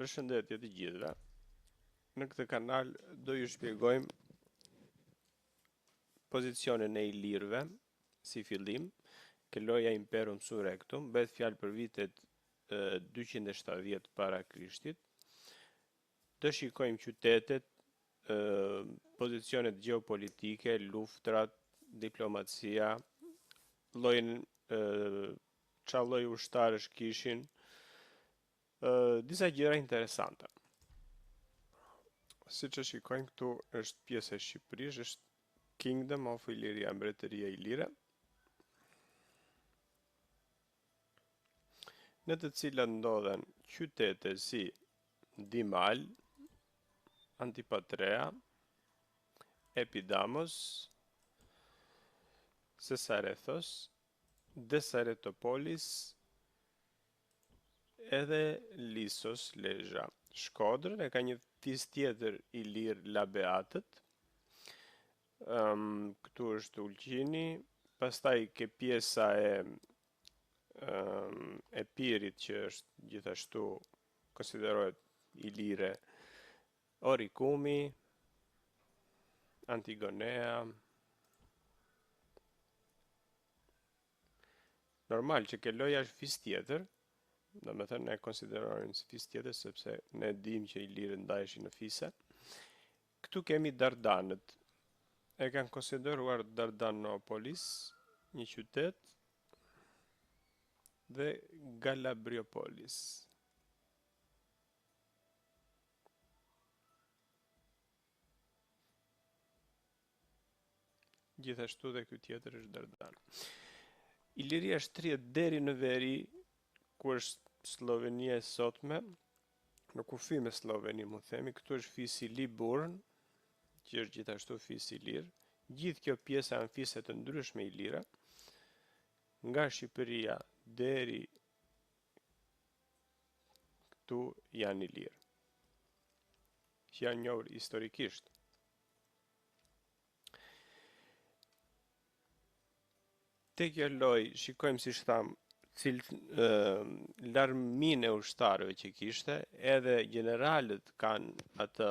Përshëndetje të gjithëve. Në këtë kanal do ju shpjegojmë pozicionin e ilirëve si fillim, ke loja Imperum Surrectum, bëhet fjalë për vitet 270 para Krishtit. Do shikojmë qytetet, pozicionet gjeopolitike, luftrat, diplomacia, llojin çfarë lloj ushtarësh kishin, disa gjëra interesante. Siç e shikojmë këtu është pjesë e Shqipërisë, është Kingdom of Illyria, mbretëria ilire, në të cilat ndodhen qytete si Dimal, Antipatrea, Epidamos, Sesarethos, Desaretopolis, edhe Lissos, Lezhë. Shkodrën e ka një fis tjetër ilir Labeatët. Këtu është Ulqini, pastaj ke pjesa e Pirit që është gjithashtu konsiderohet ilire, Orikumi, Antigonea. Normal që ke loja është fis tjetër, do me thënë ne konsiderojmë si fis tjetër sepse ne dim që ilirët ndaheshin në fise. Këtu kemi Dardanët. E kanë konsideruar Dardanopolis, një qytet, dhe Galabriopolis. Gjithashtu dhe ky tjetër është Dardan. Iliria shtrihet deri në veri, ku është Slovenia e sotme, në kufi me Sloveni, mu themi. Këtu është fisi Liburn, që është gjithashtu fisi ilir. Gjithë kjo pjesa janë fise të ndryshme ilire, nga Shqipëria deri këtu janë ilirë, që janë njohur historikisht. Te kjo loj, shikojmë si shtam, larmin e ushtarëve që kishte, edhe generalët kanë atë,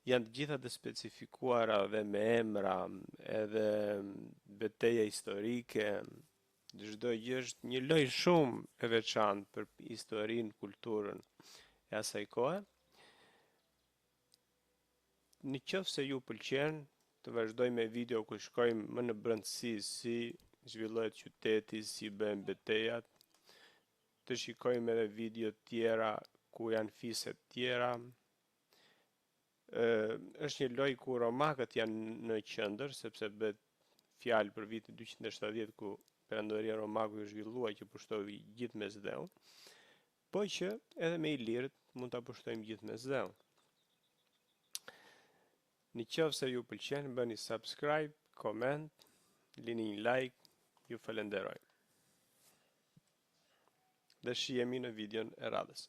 janë të gjitha të specifikuara dhe me emra, edhe betejë historike, çdo gjë është një loj shumë e veçantë për historinë, kulturën e asaj kohe. Në qoftë se ju pëlqen, të vazhdoj me video ku shkojmë më në brendësi si zhvillohet qyteti, si bëhen betejat, të shikojmë edhe video tjera ku janë fiset tjera. Është një lojë ku romakët janë në qendër, sepse bëhet fjalë për vitin 270 ku perandoria romaku u zhvillua që pushtoi gjithë Mesdheun, po që edhe me ilirët mund ta pushtojmë gjithë Mesdheun. Në qoftë se ju pëlqen, bëni subscribe, comment, lini një like, ju falenderoj. Dhe shihemi në videon e radhës.